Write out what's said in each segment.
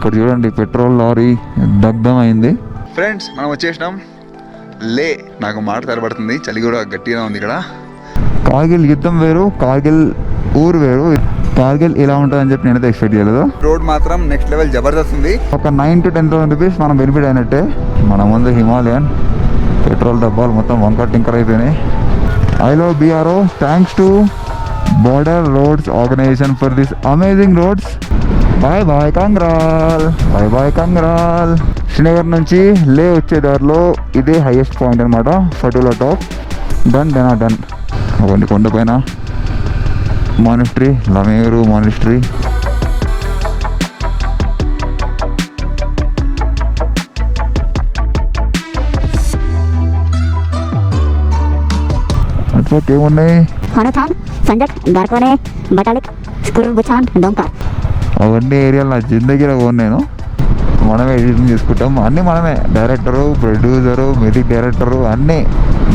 ఇక్కడ చూడండి petrol lorry దగ్ధం అయింది. ఫ్రెండ్స్ మనం వచ్చేసినాం లే. నాకు మాట తడబడుతుంది, చలి కూడా గట్టిగా ఉంది ఇక్కడ. కార్గిల్ యుద్ధం వేరు, కార్గిల్ ఊరు వేరు. కార్గిల్ ఇలా ఉంటుందని చెప్పి నేనైతే ఎక్స్పెక్ట్ చేయలేదు. రోడ్ మాత్రం నెక్స్ట్ లెవెల్ జబర్దస్త్ ఉంది. ఒక 9 to 10,000 రూపీస్ మనం బెనిఫిట్ అయినట్టే. మన ముందు హిమాలయన్ పెట్రోల్ డబ్బాలు మొత్తం వంకర్ టింకర్ అయిపోయినాయి. I love BRO. Thanks to border roads organisation for this amazing roads. Bye bye కంగ్రాల్, బాయ్ బాయ్ కంగ్రాల్. శ్రీనగర్ నుంచి లే వచ్చే దారిలో ఇదే హైయెస్ట్ పాయింట్ అనమాట, ఫటులా టాప్. డన్ అవన్నీ కొండపైన మానిస్ట్రీ, లమేరు మానిస్ట్రీ. ఏమున్నాయి? అవన్నీ ఏరియాలు నా జిందగీలో నేను మనమే ఎడిటింగ్ చేసుకుంటాం. అన్నీ మనమే, డైరెక్టరు, ప్రొడ్యూసరు, మ్యూజిక్ డైరెక్టరు, అన్నీ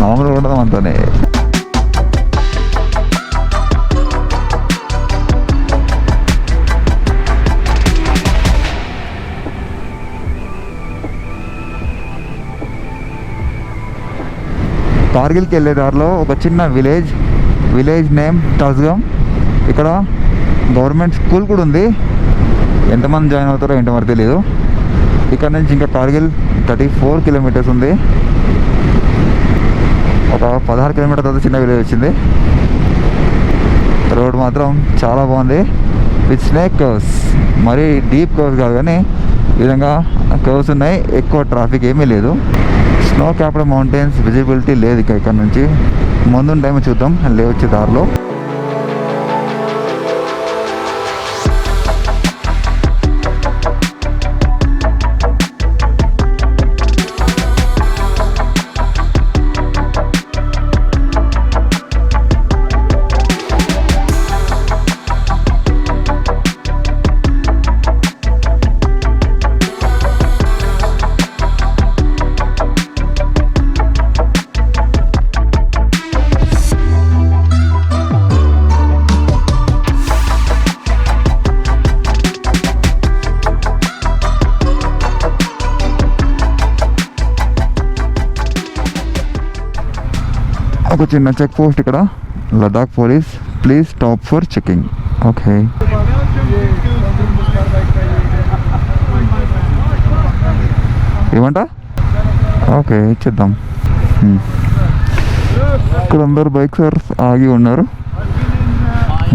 మామూలుగా ఉండదు అంతనే. కార్గిల్కి వెళ్ళే దారిలో ఒక చిన్న విలేజ్ నేమ్ తస్గమ్. ఇక్కడ గవర్నమెంట్ స్కూల్ కూడా ఉంది. ఎంతమంది జాయిన్ అవుతారో ఏంటో మరి తెలియదు. ఇక్కడ నుంచి ఇంకా కార్గిల్ 34 కిలోమీటర్స్ ఉంది. ఒక 16 కిలోమీటర్ తర్వాత చిన్న విలేజ్ వచ్చింది. రోడ్ మాత్రం చాలా బాగుంది విత్ స్నేక్ కర్వ్స్. మరీ డీప్ కర్వ్స్ కాదు కానీ ఈ విధంగా కర్వ్స్ ఉన్నాయి. ఎక్కువ ట్రాఫిక్ ఏమీ లేదు. స్నో క్యాప్డ్ మౌంటైన్స్ విజిబిలిటీ లేదు ఇక్కడ నుంచి. ముందున్న టైం చూద్దాం లే వచ్చే దారిలో. ఒక చిన్న చెక్ పోస్ట్ ఇక్కడ, Ladakh police, please stop for checking. Okay, ఏమంట? ఓకే ఇచ్చేద్దాం. ఇక్కడ అందరు బైక్స్ ఆగి ఉన్నారు.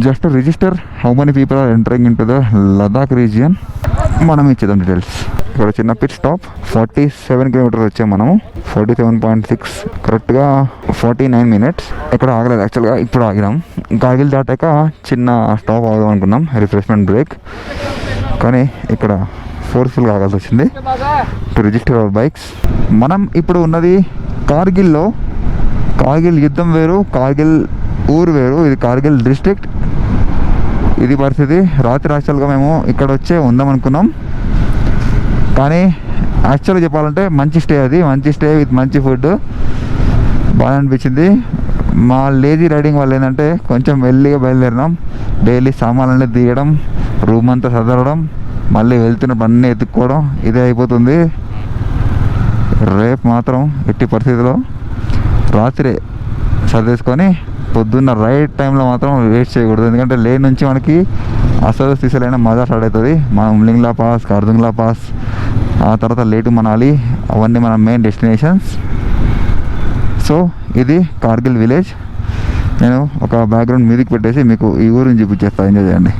Just register how many people are entering in to the Ladakh region. మనం ఇచ్చేద్దాం డీటెయిల్స్. ఇక్కడ చిన్న పిట్ స్టాప్. 47 కిలోమీటర్స్ వచ్చాం మనము. 47.6, కరెక్ట్గా 49 minutes. ఎక్కడ ఆగలేదు యాక్చువల్గా, ఇప్పుడు ఆగినాం. కార్గిల్ దాటాక చిన్న స్టాప్ ఆగుదాం అనుకున్నాం, రిఫ్రెష్మెంట్ బ్రేక్. కానీ ఇక్కడ ఫోర్స్ఫుల్గా ఆగాల్సి వచ్చింది టు రిజిస్టర్ అవర్ బైక్స్. మనం ఇప్పుడు ఉన్నది కార్గిల్లో. కార్గిల్ యుద్ధం వేరు, కార్గిల్ ఊరు వేరు. ఇది కార్గిల్ డిస్ట్రిక్ట్. ఇది పరిస్థితి. రాత్రి యాక్చువల్గా మేము ఇక్కడ వచ్చే ఉందాం అనుకున్నాం, కానీ యాక్చువల్గా చెప్పాలంటే మంచి స్టే, అది మంచి స్టే విత్ మంచి ఫుడ్. బాగా అనిపించింది. మా లేజీ రైడింగ్ వల్ల ఏంటంటే కొంచెం మెల్లిగా బయలుదేరినాం. డైలీ సామాన్లన్నీ తీయడం, రూమ్ అంతా సదరడం, మళ్ళీ వెళ్తున్నప్పుడు అన్నీ ఎత్తుక్కోవడం, ఇదే అయిపోతుంది. రేపు మాత్రం ఎట్టి పరిస్థితిలో రాత్రి సర్దేసుకొని పొద్దున్న రైట్ టైంలో మాత్రం వేస్ట్ చేయకూడదు. ఎందుకంటే లే నుంచి మనకి అసలు తీసలైన మజా స్టార్ట్ అవుతుంది. మనం లింగ్లా పాస్, కార్దుంగ్లా పాస్, ఆ తర్వాత లేటు మనాలి, అవన్నీ మన మెయిన్ డెస్టినేషన్స్. సో ఇది కార్గిల్ విలేజ్. నేను ఒక బ్యాక్గ్రౌండ్ మ్యూజిక్ పెట్టేసి మీకు ఈ ఊరిని చూపించేస్తాను, ఎంజాయ్ చేయండి.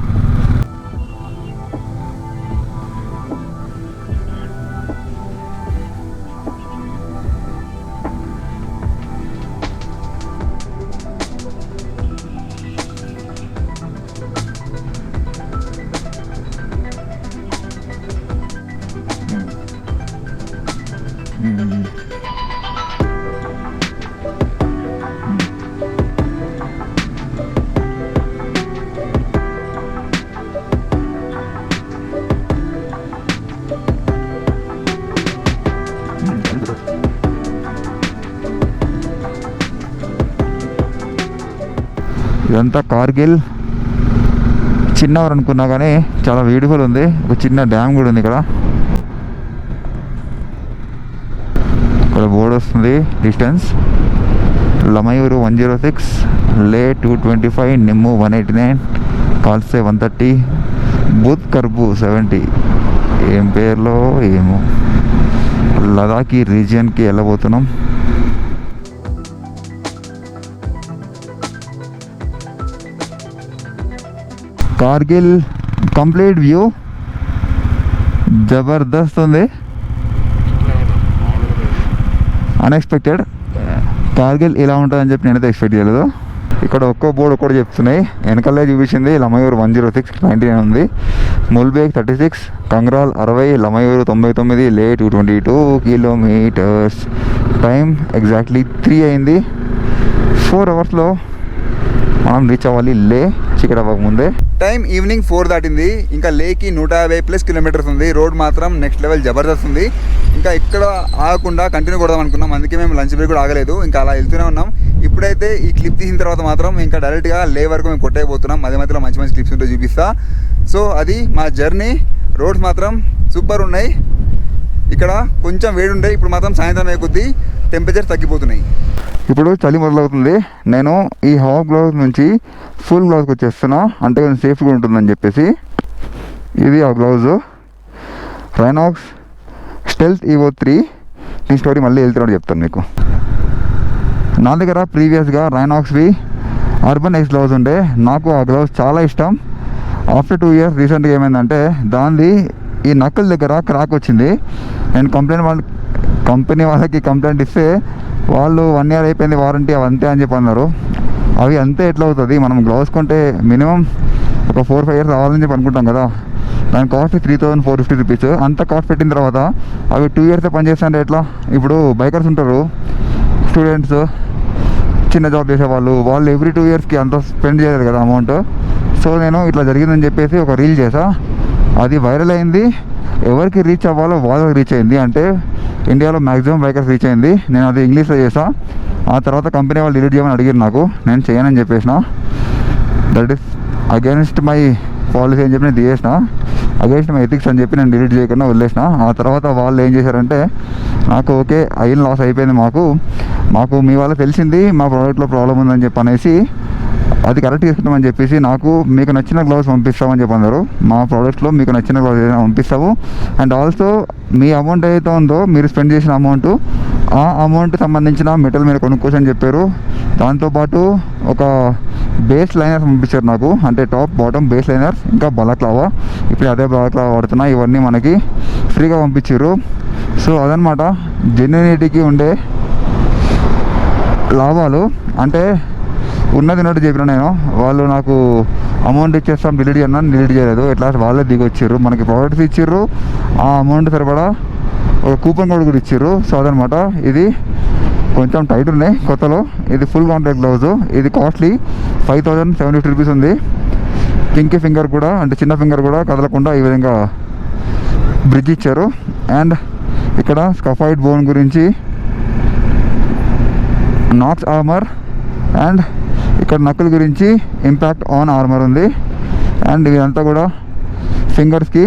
ఇదంతా కార్గిల్ చిన్నవారు అనుకున్నా కానీ చాలా బ్యూటిఫుల్ ఉంది. ఒక చిన్న డ్యామ్ కూడా ఉంది ఇక్కడ. ఇక్కడ బోర్డు వస్తుంది డిస్టెన్స్. లమయూరు 106, లే 225, నిమ్ము 189, కాల్సే 130, బుత్ కర్బు 70. ఏం పేర్లో ఏమో. లదాఖ్ రీజియన్కి వెళ్ళబోతున్నాం. కార్గిల్ కంప్లీట్ వ్యూ జబర్దస్త్ ఉంది. అన్ఎక్స్పెక్టెడ్. కార్గిల్ ఇలా ఉంటుందని చెప్పి నేనైతే ఎక్స్పెక్ట్ చేయలేదు. ఇక్కడ ఒక్కో బోర్డు ఒక్కటి చెప్తున్నాయి. వెనకాలే చూపించింది లమయూర్ 106, 99 ఉంది. ముల్బేగ్ 36, కంగ్రాల్ 60, లమయూర్ 99, లే 222 కిలోమీటర్స్. టైం ఎగ్జాక్ట్లీ 3 అయింది. 4 అవర్స్లో మనం రీచ్ అవ్వాలి లే చీకటి అవ్వకముందే. టైం ఈవినింగ్ 4 దాటింది. ఇంకా లేకి 150+ కిలోమీటర్స్ ఉంది. రోడ్ మాత్రం నెక్స్ట్ లెవెల్ జబర్దస్త్ ఉంది. ఇంకా ఇక్కడ ఆగకుండా కంటిన్యూ కొడదాం అనుకున్నాం. అందుకే మేము లంచ్ బ్రేక్ కూడా ఆగలేదు. ఇంకా అలా వెళ్తూనే ఉన్నాం. ఇప్పుడైతే ఈ క్లిప్ తీసిన తర్వాత మాత్రం ఇంకా డైరెక్ట్గా లే వరకు మేము కొట్టేయబోతున్నాం. మధ్య మధ్యలో మంచి మంచి క్లిప్స్ ఉంటే చూపిస్తా. సో అది మా జర్నీ. రోడ్స్ మాత్రం సూపర్ ఉన్నాయి. ఇక్కడ కొంచెం వేడి ఉండే, ఇప్పుడు మాత్రం సాయంత్రం అయ్యే కొద్దీ టెంపరేచర్ తగ్గిపోతున్నాయి. ఇప్పుడు చలి మొదలవుతుంది. నేను ఈ హాఫ్ గ్లౌజ్ నుంచి ఫుల్ గ్లౌజ్కి వచ్చేస్తున్నా, అంటే కొంచెం సేఫ్గా ఉంటుందని చెప్పేసి. ఇది ఆ గ్లౌజ్, రైనాక్స్ స్టెల్త్ EVO 3. ఈ స్టోరీ మళ్ళీ వెళ్తున్నట్టు చెప్తాను మీకు. నా దగ్గర ప్రీవియస్గా రైనాక్స్వి అర్బన్ ఎక్స్ గ్లౌజ్ ఉండే. నాకు ఆ గ్లౌజ్ చాలా ఇష్టం. ఆఫ్టర్ 2 ఇయర్స్ రీసెంట్గా ఏమైందంటే దానిది ఈ నక్కల దగ్గర క్రాక్ వచ్చింది. నేను కంపెనీ వాళ్ళకి కంప్లైంట్ ఇస్తే వాళ్ళు 1 ఇయర్ అయిపోయింది వారంటీ, అవి అంతే అని చెప్పి అన్నారు. అవి అంతే ఎట్లా అవుతుంది? మనం గ్లౌస్ కొంటే మినిమం ఒక 4-5 ఇయర్స్ రావాలని చెప్పి అనుకుంటాం కదా. దాని కాస్ట్ 3,450 రూపీస్. అంత కాస్ట్ పెట్టిన తర్వాత అవి 2 ఇయర్స్ పనిచేస్తాయంటే ఎట్లా? ఇప్పుడు బైకర్స్ ఉంటారు, స్టూడెంట్స్, చిన్న జాబ్ చేసేవాళ్ళు, వాళ్ళు ఎవ్రీ 2 ఇయర్స్కి అంత స్పెండ్ చేయలేదు కదా అమౌంట్. సో నేను ఇట్లా జరిగిందని చెప్పేసి ఒక రీల్ చేసా. అది వైరల్ అయింది. ఎవరికి రీచ్ అవ్వాలో వాళ్ళకి రీచ్ అయింది. అంటే ఇండియాలో మ్యాక్సిమం బైకర్స్ రీచ్ అయింది. నేను అది ఇంగ్లీష్లో చేసా. ఆ తర్వాత కంపెనీ వాళ్ళు డిలీట్ చేయమని అడిగారు నాకు. నేను చేయనని చెప్పేసిన. That is against my policy అని చెప్పి నేను తీసేసిన. అగైన్స్ట్ మై ఎథిక్స్ అని చెప్పి నేను డిలీట్ చేయకుండా వదిలేసిన. ఆ తర్వాత వాళ్ళు ఏం చేశారంటే, నాకు ఓకే అయిన లాస్ అయిపోయింది, మాకు మీ వాళ్ళకి తెలిసింది మా ప్రోడక్ట్లో ప్రాబ్లం ఉందని చెప్పి అనేసి అది కరెక్ట్ చేసుకుంటామని చెప్పేసి నాకు మీకు నచ్చిన గ్లౌస్ పంపిస్తామని చెప్పి అన్నారు. మా ప్రోడక్ట్లో మీకు నచ్చిన గ్లౌస్ ఏదైనా పంపిస్తాము. అండ్ ఆల్సో మీ అమౌంట్ ఏదైతే ఉందో మీరు స్పెండ్ చేసిన అమౌంట్, ఆ అమౌంట్ సంబంధించిన మెటల్ మీరు కొనుక్కోవచ్చు అని చెప్పారు. దాంతోపాటు ఒక బేస్ లైనర్స్ పంపించారు నాకు. అంటే టాప్ బాటమ్ బేస్ లైనర్స్, ఇంకా బలక్లావా. ఇప్పుడు అదే బలక్లావా వాడుతున్నా. ఇవన్నీ మనకి ఫ్రీగా పంపించారు. సో అదనమాట జెన్యూనిటీకి ఉండే లాభాలు. అంటే ఉన్నది ఉన్నట్టు చెప్పిన నేను. వాళ్ళు నాకు అమౌంట్ ఇచ్చేస్తాం డిలీట్ చేయను, డిలీట్ చేయలేదు. ఎట్లా వాళ్ళే దిగి వచ్చారు, మనకి ప్రోడక్ట్స్ ఇచ్చారు, ఆ అమౌంట్ సరిపడా ఒక కూపన్ కోడ్ కూడా ఇచ్చారు. సో అదనమాట. ఇది కొంచెం టైట్ ఉన్నాయి కొత్తలో. ఇది ఫుల్ కాంటాక్ట్ గ్లౌజ్. ఇది కాస్ట్లీ 5,750 రూపీస్ ఉంది. పింకీ ఫింగర్ కూడా, అంటే చిన్న ఫింగర్ కూడా కదలకుండా ఈ విధంగా బ్రిడ్జ్ ఇచ్చారు. అండ్ ఇక్కడ స్కఫాయిడ్ బోన్ గురించి, నాక్స్ ఆర్మర్, అండ్ ఇక్కడ నక్కుల గురించి ఇంపాక్ట్ ఆన్ ఆర్మర్ ఉంది. అండ్ ఇదంతా కూడా ఫింగర్స్కి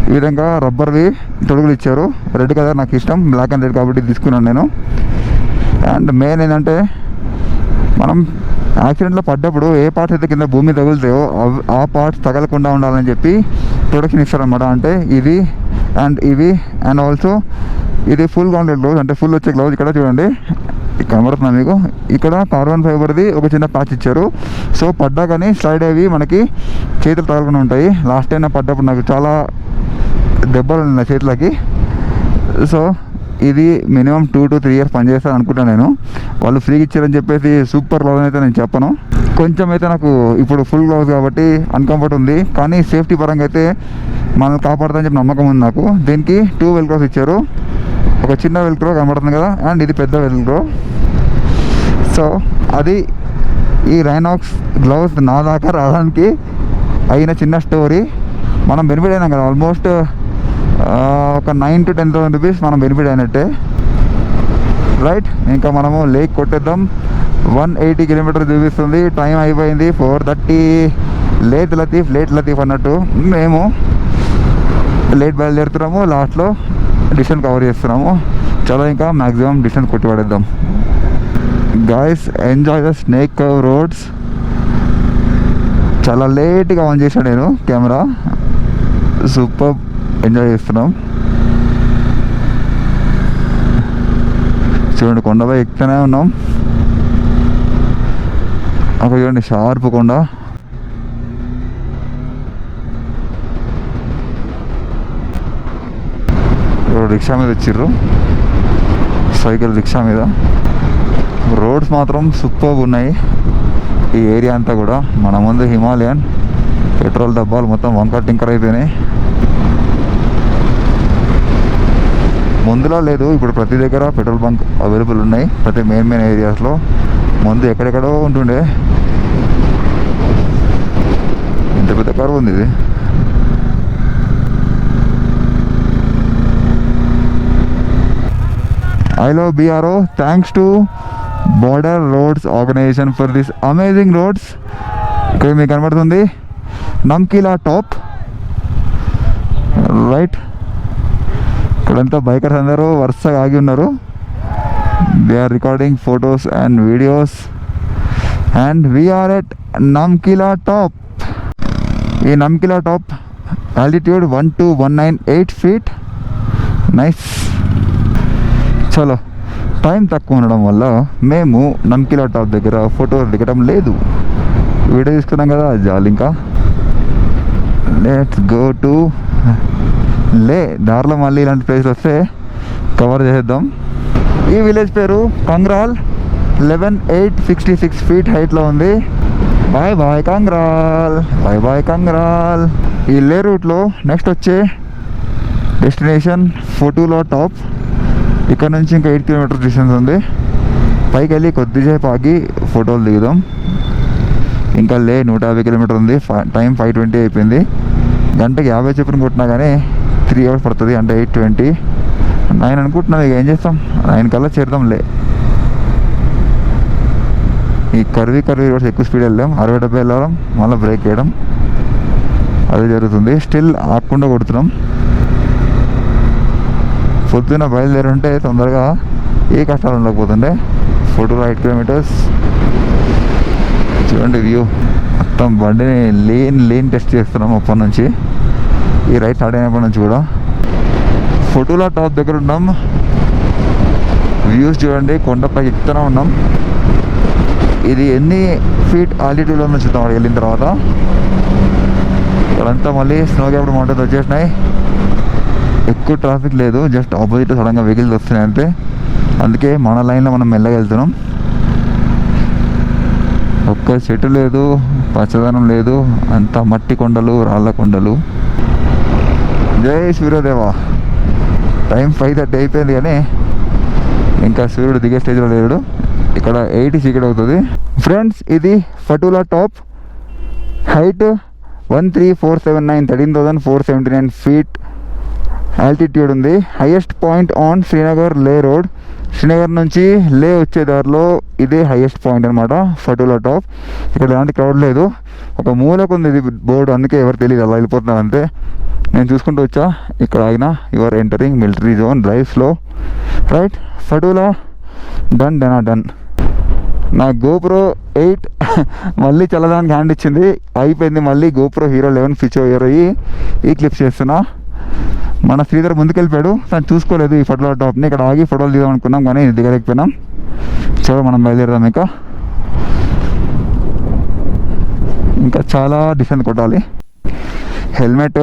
ఈ విధంగా రబ్బర్వి తొడుగులు ఇచ్చారు. రెడ్ కలర్ నాకు ఇష్టం, బ్లాక్ అండ్ రెడ్ కాబట్టి తీసుకున్నాను నేను. అండ్ మెయిన్ ఏంటంటే, మనం యాక్సిడెంట్లో పడ్డప్పుడు ఏ పార్ట్స్ అయితే కింద భూమి తగులుతాయో ఆ పార్ట్స్ తగలకుండా ఉండాలని చెప్పి ప్రొటెక్షన్ ఇస్తారనమాట. అంటే ఇది అండ్ ఇవి. అండ్ ఆల్సో ఇది ఫుల్ కాంటాక్ట్ గ్లౌజ్, అంటే ఫుల్ వచ్చే గ్లౌజ్. ఇక్కడ చూడండి, కనబడుతున్నా మీకు. ఇక్కడ కార్బన్ ఫైబర్ది ఒక చిన్న ప్యాచ్ ఇచ్చారు. సో పడ్డా కానీ స్లైడ్ అవి మనకి చేతులు తగలకుండా ఉంటాయి. లాస్ట్ టైం పడ్డప్పుడు నాకు చాలా దెబ్బలు ఉన్నాయి చేతులకి. సో ఇది మినిమం 2 to 3 ఇయర్స్ పనిచేస్తాను అనుకుంటాను నేను. వాళ్ళు ఫ్రీగా ఇచ్చారని చెప్పేసి సూపర్ గ్లౌజ్ అయితే నేను చెప్పను. కొంచెం అయితే నాకు ఇప్పుడు ఫుల్ గ్లౌజ్ కాబట్టి అన్కంఫర్ట్ ఉంది. కానీ సేఫ్టీ పరంగా అయితే మనల్ని కాపాడుతుందని చెప్పి నమ్మకం ఉంది నాకు. దీనికి 2 వెల్క్రోస్ ఇచ్చారు. ఒక చిన్న వెల్క్రో కనబడుతుంది కదా, అండ్ ఇది పెద్ద వెల్క్రో. సో అది ఈ రైనాక్స్ గ్లౌస్ నా దాకా రావడానికి అయిన చిన్న స్టోరీ. మనం బెనిఫిట్ అయినాం కదా, ఆల్మోస్ట్ ఒక 9,000 to 10,000 రూపీస్ మనం బెనిఫిట్ అయినట్టే, రైట్. ఇంకా మనము లేక్ కొట్టేద్దాం. 180 కిలోమీటర్ చూపిస్తుంది. టైం అయిపోయింది 4:30. లేట్ లతీఫ్ అన్నట్టు మేము లేట్ బయలుదేరుతున్నాము. లాస్ట్లో డిస్టెన్స్ కవర్ చేస్తున్నాము. చలో ఇంకా మ్యాక్సిమం డిస్టెన్స్ కొట్టి పడేద్దాం. Guys enjoy the snake curve roads. చాలా లేట్గా ఆన్ చేశాను నేను కెమెరా. సూపర్ ఎంజాయ్ చేస్తున్నాం. చూడండి కొండపై ఎక్కుతూనే ఉన్నాం. అక్కడ చూడండి షార్ప్ కొండ. రిక్షా మీద వచ్చిర్రు, సైకిల్ రిక్షా మీద. రోడ్స్ మాత్రం సూపర్గా ఉన్నాయి ఈ ఏరియా అంతా కూడా. మన ముందు హిమాలయన్, పెట్రోల్ డబ్బాలు మొత్తం వంకర్ టింకర్ అయిపోయినాయి. ముందులా లేదు, ఇప్పుడు ప్రతి దగ్గర పెట్రోల్ బంక్ అవైలబుల్ ఉన్నాయి ప్రతి మెయిన్ ఏరియాస్లో. ముందు ఎక్కడెక్కడో ఉంటుండే. ఇంత పెద్ద కర్వ్ ఉంది ఇది. I love BRO. Thanks to Border Roads Organization for this amazing roads. ఇక్కడ మీకు కనబడుతుంది నమ్కీలా టాప్, రైట్. ఇక్కడంతా బైకర్స్ అందరూ వరుసగా ఆగి ఉన్నారు. They are recording photos and videos. And we're at Namkila top. ఈ Namkila top altitude 12198 feet. Nice. చలో టైం తక్కువ ఉండడం వల్ల మేము నమ్కీలా టాప్ దగ్గర ఫోటో దిగడం లేదు. వీడియో తీసుకున్నాం కదా జాలి. ఇంకా లెట్స్ గో టు లే. దారిలో మళ్ళీ ఇలాంటి ప్లేస్ వస్తే కవర్ చేద్దాం. ఈ విలేజ్ పేరు కంగ్రాల్. 11,866 feet హైట్లో ఉంది. బాయ్ బాయ్ కంగ్రాల్, బాయ్ బాయ్ కంగ్రాల్. ఈ లే రూట్లో నెక్స్ట్ వచ్చే డెస్టినేషన్ ఫోటోలో టాప్. ఇక్కడ నుంచి ఇంకా 8 kilometers డిస్టెన్స్ ఉంది. పైకి వెళ్ళి కొద్దిసేపు ఆగి ఫోటోలు దిగుదాం. ఇంకా లే 150 kilometers ఉంది. టైం 5:20 అయిపోయింది. గంటకి 50 చొప్పున కొట్టినా కానీ 3 hours పడుతుంది. అంటే 8:20 9 అనుకుంటున్నాం. ఇక ఏం చేస్తాం, 9 కల్లా చేరుదాం లే. ఈ కర్వీ రోడ్స్ ఎక్కువ స్పీడ్ వెళ్ళాం. 60-70 వెళ్ళడం, మళ్ళీ బ్రేక్ వేయడం, అదే జరుగుతుంది. స్టిల్ ఆకుండా కొడుతున్నాం. పొద్దున్న బయలుదేరి ఉంటే తొందరగా ఏ కష్టాలు ఉండకపోతుండే. 8 kilometers. చూడండి వ్యూ మొత్తం. బండిని లేన్ టెస్ట్ చేస్తున్నాం అప్పటి నుంచి, ఈ రైడ్ స్టార్ట్ అయినప్పటి నుంచి కూడా. ఫోటోలో టాప్ దగ్గర ఉన్నాం. వ్యూస్ చూడండి, కొండపై ఎక్కుతూనే ఉన్నాం. ఇది ఎన్ని ఫీట్ ఆల్టిట్యూడ్లో నుంచి చూద్దాం అక్కడికి వెళ్ళిన తర్వాత. ఇక్కడంతా మళ్ళీ స్నో క్యాప్డ్ మౌంటైన్స్ వచ్చేసినాయి. ఎక్కువ ట్రాఫిక్ లేదు, జస్ట్ ఆపోజిట్ సడన్గా వెహికల్స్ వస్తున్నాయి అంతే. అందుకే మన లైన్లో మనం మెల్లగా వెళ్తున్నాం. ఒక్క చెట్టు లేదు, పచ్చదనం లేదు, అంతా మట్టి కొండలు, రాళ్ళ కొండలు. జై సూర్యదేవా. టైం 5:30 అయిపోయింది కానీ ఇంకా సూర్యుడు దిగే స్టేజ్లో లేడు. ఇక్కడ 8 చీకటి అవుతుంది. ఫ్రెండ్స్ ఇది ఫటూలా టాప్. హైట్ 13,479 13,479 feet ఆల్టిట్యూడ్ ఉంది. హైయెస్ట్ పాయింట్ ఆన్ శ్రీనగర్ లే రోడ్. శ్రీనగర్ నుంచి లే వచ్చే దారిలో ఇదే హైయెస్ట్ పాయింట్ అనమాట, ఫటూలా టాప్. ఇక్కడ ఎలాంటి క్రౌడ్ లేదు. ఒక మూలకు ఉంది ఇది బోర్డు, అందుకే ఎవరు తెలియదు, అలా వెళ్ళిపోతున్నారు అంతే. నేను చూసుకుంటూ వచ్చా. ఇక్కడ ఆగిన you're entering military zone, drive slow, right. Fotu La done. నా GoPro 8 మళ్ళీ చల్లదానికి హ్యాండ్ ఇచ్చింది, అయిపోయింది. మళ్ళీ GoPro Hero 11 స్విచ్ ఓవర్ అయ్యి ఈ క్లిప్స్ చేస్తున్నా. మన శ్రీధర్ ముందుకెళ్ళిపోయాడు, తను చూసుకోలేదు ఈ ఫోటోల టాప్ని. ఇక్కడ ఆగి ఫోటోలు దిగాం అనుకున్నాం కానీ దిగలేకపోయినాం. చలో మనం బయలుదేరదాం. ఇంకా చాలా డిస్టెన్స్ కొట్టాలి. హెల్మెట్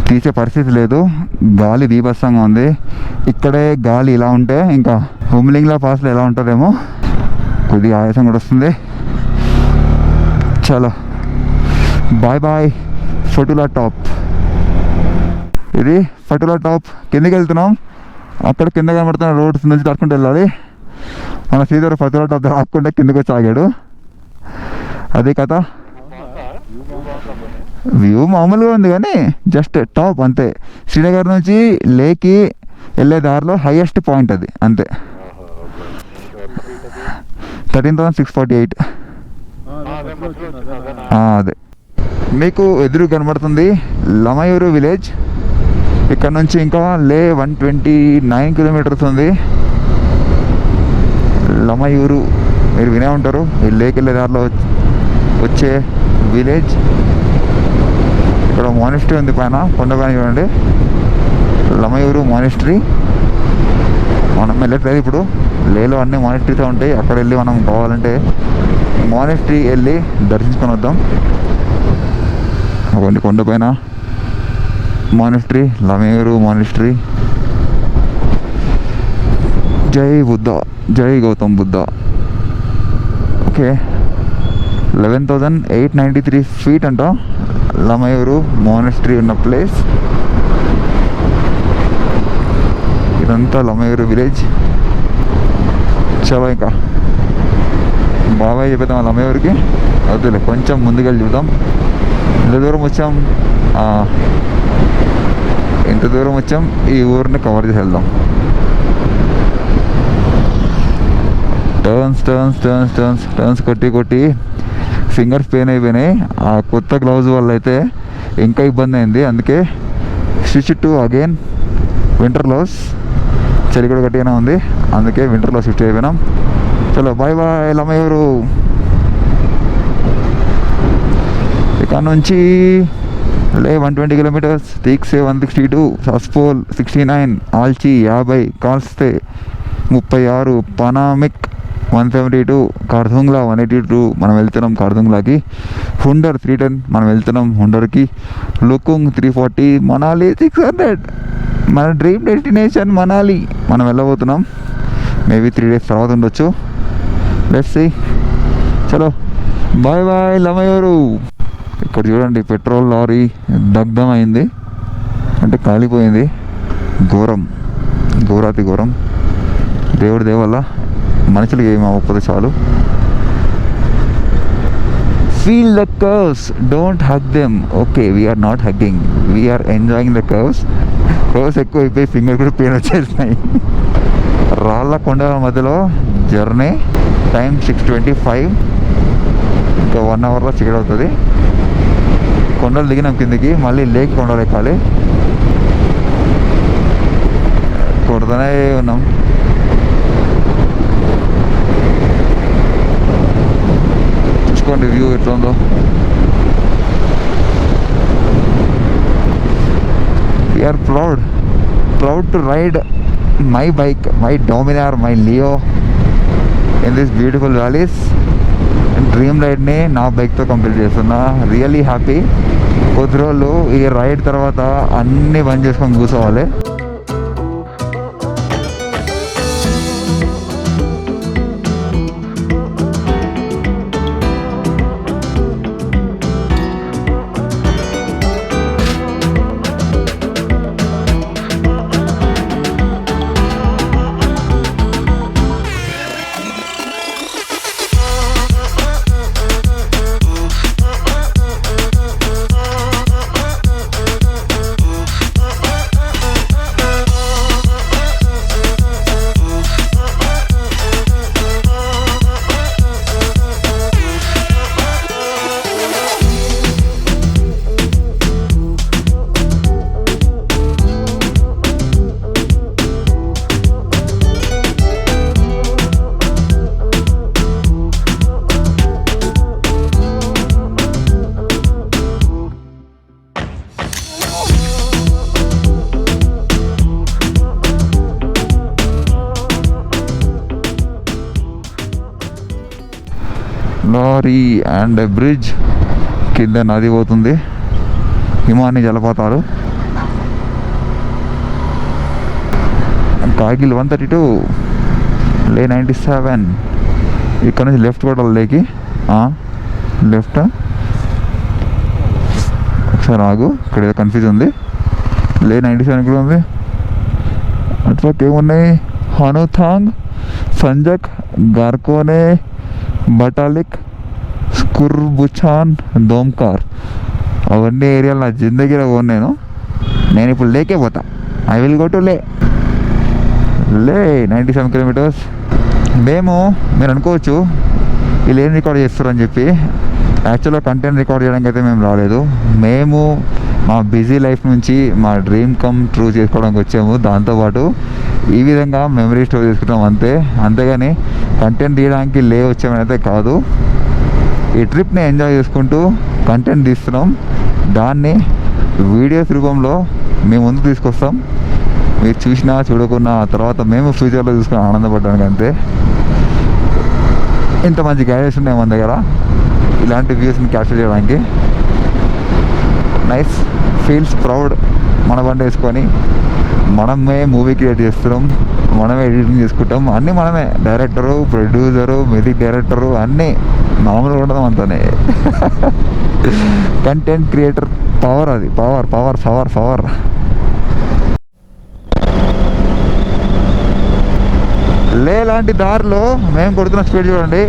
తీసే పరిస్థితి లేదు, గాలి బీభత్సంగా ఉంది. ఇక్కడే గాలి ఇలా ఉంటే ఇంకా హుమ్లింగ్లా పాస్లో ఎలా ఉంటుందేమో. కొద్దిగా ఆయాసం కూడా వస్తుంది. చలో బాయ్ బాయ్ ఫటూలా టాప్. ఇది ఫటూలా టాప్. కిందకి వెళ్తున్నాం. అక్కడ కింద కనబడుతున్న రోడ్స్ నుంచి దాటుకుంటూ వెళ్ళాలి. మన శ్రీధర్ ఫటూలా టాప్ దాక్కుంటే కిందకి వచ్చి ఆగాడు. అదే కథ. వ్యూ మామూలుగా ఉంది కానీ జస్ట్ టాప్ అంతే. శ్రీనగర్ నుంచి లేకి వెళ్ళే దారిలో హైయెస్ట్ పాయింట్ అది అంతే. 13,648. అదే మీకు ఎదురు కనబడుతుంది లమయూరు విలేజ్. ఇక్కడ నుంచి ఇంకా లే 129 కిలోమీటర్స్ ఉంది. లమయూరు మీరు వినే ఉంటారు, ఈ లేక్ వెళ్ళే దారిలో వచ్చే విలేజ్. ఇక్కడ మానిస్ట్రీ ఉంది పైన, కొండపైన చూడండి, లమయూరు మానిస్ట్రీ. మనం వెళ్ళట్లేదు ఇప్పుడు, లేలో అన్ని మానిస్ట్రీస్ ఉంటాయి. అక్కడ వెళ్ళి మనం కావాలంటే మానిస్ట్రీ వెళ్ళి దర్శించుకొని వద్దాం. కొన్ని కొండపైన మానిస్ట్రీ, లమయూరు మానిస్ట్రీ. జై బుద్ధ, జై గౌతమ్ బుద్ధ. ఓకే, 11,893 ఫీట్ అంట లమయూరు మానిస్ట్రీ ఉన్న ప్లేస్. ఇదంతా లమయూరు విలేజ్. చలో ఇంకా బాబాయ్ చెప్పేద్దాం లమయూరుకి. వద్దులే, కొంచెం ముందుకెళ్ళి చూద్దాం. ఇంత దూరం వచ్చాం, ఈ ఊరిని కవర్ చేసి వెళ్దాం. టర్న్స్ కొట్టి ఫింగర్స్ పెయిన్ అయిపోయినాయి. ఆ కొత్త గ్లౌజ్ వల్ల అయితే ఇంకా ఇబ్బంది అయింది. అందుకే switch to again winter gloves. చలి కూడా గట్టిగానే ఉంది, అందుకే వింటర్ గ్లౌస్ స్విచ్ అయిపోయినాం. చలో బాయ్ బాయ్ లమయూరు. ఇక్కడ నుంచి లే 120 కిలోమీటర్స్, తీక్సే 162, సస్పోల్ 69, ఆల్చి 50, కాల్స్తే 36, పనామిక్ 172, కార్దుంగ్లా 182 మనం వెళ్తున్నాం కార్దుంగ్లాకి. హుండర్ 310 మనం వెళ్తున్నాం హుండర్కి. లుకుంగ్ 340, మనాలి 600. మన డ్రీమ్ డెస్టినేషన్ మనాలి మనం వెళ్ళబోతున్నాం. మేబీ 3 days తర్వాత ఉండొచ్చు. Let's see. చలో బాయ్ బాయ్ లమయూరు. ఇక్కడ చూడండి, పెట్రోల్ లారీ దగ్ధం అయింది, అంటే కాలిపోయింది. ఘోరాతి ఘోరం. దేవుడి దేవల్ల మనుషులకి ఏమి అవ్వకపోతే చాలు. Feel the curves, don't hug them. Okay, we're not hugging, we're enjoying the curves. Curves ఎక్కువ అయిపోయి ఫింగర్ కూడా పెయిన్ వచ్చేసినాయి. రాళ్ళ కొండల మధ్యలో జర్నీ. టైం 6:25. ఇంకా 1 hourలో చికెడ్ అవుతుంది. కొండలు దిగినాం కిందికి, మళ్ళీ లేక్ కొండలు ఎక్కాలి. కొడుతూనే ఉన్నాం. చూసుకోండి వ్యూ ఎట్లా ఉందో. We're proud to ride my bike, my Dominar, my Leo in this beautiful valleys. Dream రైడ్ని నా బైక్తో కంప్లీట్ చేస్తున్నా. Really happy. కొద్ది రోజులు ఈ రైడ్ తర్వాత అన్నీ బంద్ చేసుకొని కూర్చోవాలి. లారీ అండ్ బ్రిడ్జ్ కింద నది పోతుంది, హిమాని జలపాతాలు. కార్గిల్ 132, లే 97. ఇక్కడ నుంచి లెఫ్ట్ కూడా లేకి, లెఫ్ట్. ఒకసారి ఆగు, ఇక్కడ ఏదో కన్ఫ్యూజ్ ఉంది. లే 97 కూడా ఉంది. అట్లా ఏమున్నాయి, హనుథాంగ్, సంజక్, గార్కోనే, బటాలిక్, స్కుర్బుచాన్, దోమ్కార్. అవన్నీ ఏరియాలు నా జిందగీలో పోను. నేను ఇప్పుడు లేకే పోతా. ఐ విల్ గో టు లే 97 కిలోమీటర్స్. మీరు అనుకోవచ్చు వీళ్ళు ఏం రికార్డ్ చేస్తారని చెప్పి. యాక్చువల్గా కంటెంట్ రికార్డ్ చేయడానికి అయితే మేము రాలేదు. మేము మా బిజీ లైఫ్ నుంచి మా డ్రీమ్ కమ్ ట్రూ చేసుకోవడానికి వచ్చాము. దాంతోపాటు ఈ విధంగా మెమరీ స్టోర్ చేసుకుంటాం అంతే. అంతేగాని కంటెంట్ తీయడానికి వచ్చామని అయితే కాదు. ఈ ట్రిప్ని ఎంజాయ్ చేసుకుంటూ కంటెంట్ తీస్తున్నాం. దాన్ని వీడియోస్ రూపంలో మేము ముందు తీసుకొస్తాం. మీరు చూసినా చూడకున్నా తర్వాత మేము ఫ్యూచర్లో చూసుకుని ఆనందపడడానికి అంతే. ఇంత మంచి గైడెన్స్ ఉన్నాయి మన దగ్గర ఇలాంటి వ్యూస్ని క్యాప్చర్ చేయడానికి. Nice, feels proud. మన బండి వేసుకొని మనమే మూవీ క్రియేట్ చేస్తున్నాం, మనమే ఎడిటింగ్ చేసుకుంటాం, అన్నీ మనమే. డైరెక్టరు, ప్రొడ్యూసరు, మ్యూజిక్ డైరెక్టరు అన్నీ మామూలుగా ఉండడం అంతానే. కంటెంట్ క్రియేటర్ పవర్, అది పవర్ పవర్ పవర్ పవర్. లాంటి దారిలో మేము కొడుతున్న స్పీడ్ చూడండి,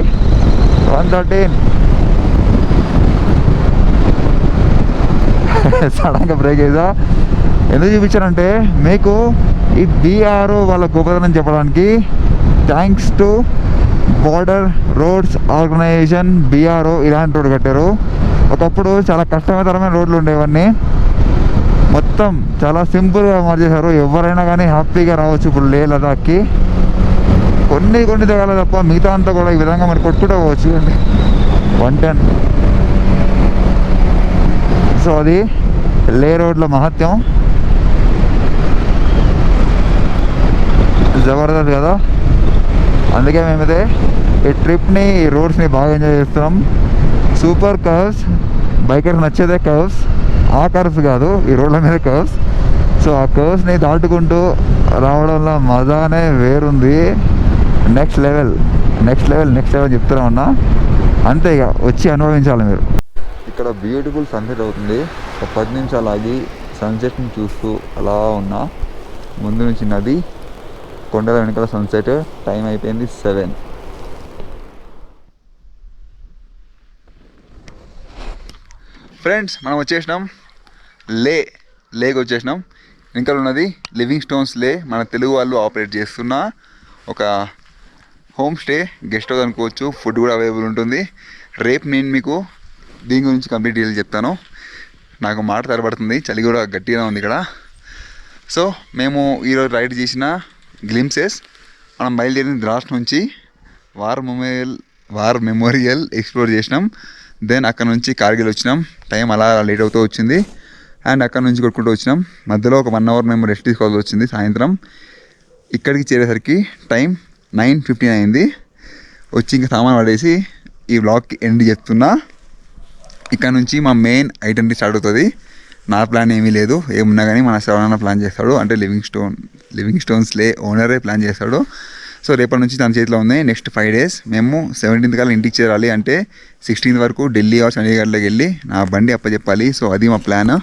113. సడన్గా బ్రేక్ వేసా. ఎందుకు చూపించానంటే మీకు ఈ బీఆర్ఓ వాళ్ళ గొప్పతనం చెప్పడానికి. Thanks to border roads organisation, BRO ఇలాంటి రోడ్డు కట్టారు. ఒకప్పుడు చాలా కష్టతరమైన రోడ్లు ఉండేవన్నీ మొత్తం చాలా సింపుల్గా మార్చేశారు. ఎవరైనా కానీ హ్యాపీగా రావచ్చు ఇప్పుడు లే లదాఖ్కి. కొన్ని దగ్గర తప్ప మిగతా అంతా కూడా ఈ విధంగా మరి కొట్టుకుంటూ పోవచ్చు అండి. 110. సో అది లే రోడ్ల మహత్యం. జబర్దస్త్ కదా. అందుకే మేమైతే ఈ ట్రిప్ని, ఈ రోడ్స్ని బాగా ఎంజాయ్ చేస్తున్నాం. సూపర్ కర్వ్స్, బైకర్స్ నచ్చేదే కర్వ్స్. ఆ కర్వ్స్ కాదు, ఈ రోడ్ల మీద కర్వ్స్. సో ఆ కర్వ్స్ని దాటుకుంటూ రావడంలో మజానే వేరుంది. నెక్స్ట్ లెవెల్ చెప్తున్నా ఉన్నా. అంతే, ఇక వచ్చి అనుభవించాలి మీరు. ఇక్కడ బ్యూటిఫుల్ సన్సెట్ అవుతుంది. ఒక 10 నిమిషాలు ఆగి సన్సెట్ని చూస్తూ అలా ఉన్నా. ముందు నుంచి నది, కొండల వెనకాల సన్సెట్. టైం అయిపోయింది 7. ఫ్రెండ్స్ మనం వచ్చేసినాం, లేక్ వచ్చేసినాం. వెనకాల ఉన్నది లివింగ్ స్టోన్స్ లే. మన తెలుగు వాళ్ళు ఆపరేట్ చేస్తున్న ఒక హోమ్ స్టే, గెస్ట్ హౌస్ అనుకోవచ్చు. ఫుడ్ కూడా అవైలబుల్ ఉంటుంది. రేపు నేను మీకు దీని గురించి కంప్లీట్ డీటెయిల్ చెప్తాను. నాకు మాట తరబడుతుంది, చలి కూడా గట్టిగా ఉంది ఇక్కడ. సో మేము ఈరోజు రైడ్ చేసిన గ్లింప్సెస్. మనం బయలుదేరిన ద్రాస్ నుంచి వార్ మెమోరియల్ ఎక్స్ప్లోర్ చేసినాం. దెన్ అక్కడ నుంచి కార్గిల్ వచ్చినాం. టైం అలా లేట్ అవుతూ వచ్చింది. అండ్ అక్కడ నుంచి కొట్టుకుంటూ వచ్చినాం. మధ్యలో ఒక 1 అవర్ మేము రెస్ట్ తీసుకోవాల్సి వచ్చింది. సాయంత్రం ఇక్కడికి చేరేసరికి టైం 9:15 అయింది. వచ్చి ఇంకా సామాన్ పడేసి ఈ వ్లాగ్కి ఎండ్ చెప్తున్నా. ఇక్కడ నుంచి మా మెయిన్ ఐటెంటిటీ స్టార్ట్ అవుతుంది. నా ప్లాన్ ఏమీ లేదు, ఏమున్నా కానీ మన శ్రవణ ప్లాన్ చేస్తాడు. అంటే లివింగ్ స్టోన్స్ లే ఓనరే ప్లాన్ చేస్తాడు. సో రేపటి నుంచి తన చేతిలో ఉంది. నెక్స్ట్ 5 డేస్ మేము 17th కల్లా ఇంటికి చేరాలి. అంటే 16th వరకు ఢిల్లీ ఆర్ చండీగఢ్లోకి వెళ్ళి నా బండి అప్పచెప్పాలి. సో అది మా ప్లాన్.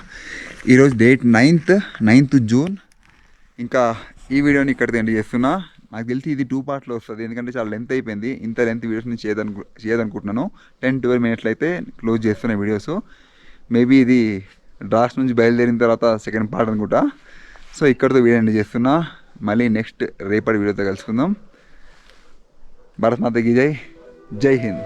ఈరోజు డేట్ 9th జూన్. ఇంకా ఈ వీడియోని ఇక్కడితో ఎండ్ చేస్తున్నా. నాకు తెలిసి ఇది 2 పార్ట్లో వస్తుంది, ఎందుకంటే చాలా లెంత్ అయిపోయింది. ఇంత లెంత్ వీడియోస్ నేను చేయదనుకుంటున్నాను. 10-12 మినిట్స్లో అయితే క్లోజ్ చేస్తున్న వీడియోస్. మేబీ ఇది డ్రాస్ నుంచి బయలుదేరిన తర్వాత సెకండ్ పార్ట్ అనుకుంటా. సో ఇక్కడితో వీడియో ఎండ్ చేస్తున్నా. మళ్ళీ నెక్స్ట్ రేపటి వీడియోతో కలుసుకుందాం. భారత్ మాతకి జై, జై హింద్.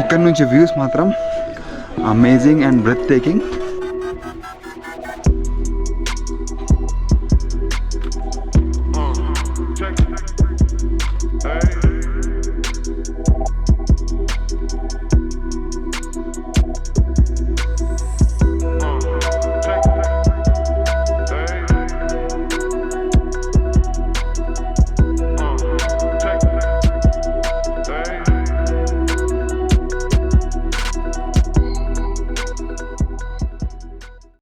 ఇక్కడ నుంచి వ్యూస్ మాత్రం అమేజింగ్ అండ్ బ్రెత్ టేకింగ్.